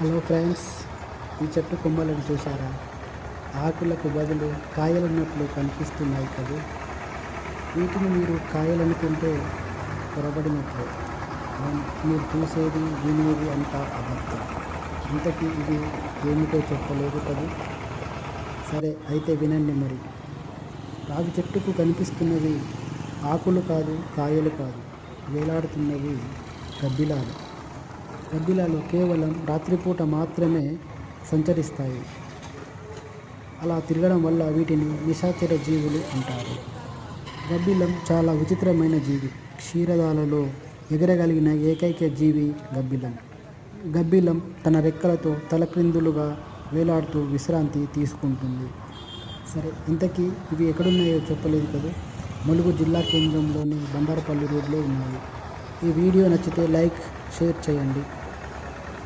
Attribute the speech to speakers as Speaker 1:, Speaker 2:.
Speaker 1: Hello friends, ఈ చెట్టు కొమ్మలను చూసారా? ఆకులకు బదులు కాయలున్నట్లు కనిపిస్తున్నాయి కదా. వీటిని మీరు కాయలనుకుంటే పొరబడినట్లే. మీరు చూసేది వినేది అంతా అబద్ధం. ఇంతకీ ఇవి ఏమిటో చెప్పలేదు కదా. సరే అయితే వినండి మరి. రావి చెట్టుకు కనిపిస్తున్నవి ఆకులు కాదు, కాయలు కాదు, వేలాడుతున్నవి గబ్బిలాలు. గబ్బిలాలు కేవలం రాత్రిపూట మాత్రమే సంచరిస్తాయి. అలా తిరగడం వల్ల వీటిని నిశాచర జీవులు అంటారు. గబ్బిలం చాలా విచిత్రమైన జీవి. క్షీరదాలలో ఎగరగలిగిన ఏకైక జీవి గబ్బిలం. గబ్బిలం తన రెక్కలతో తలక్రిందులుగా వేలాడుతూ విశ్రాంతి తీసుకుంటుంది. సరే, ఇంతకీ ఇవి ఎక్కడున్నాయో చెప్పలేదు కదా. ములుగు జిల్లా కేంద్రంలోని బండారపల్లి రోడ్లో ఉన్నాయి. ఈ వీడియో నచ్చితే లైక్, షేర్ చేయండి.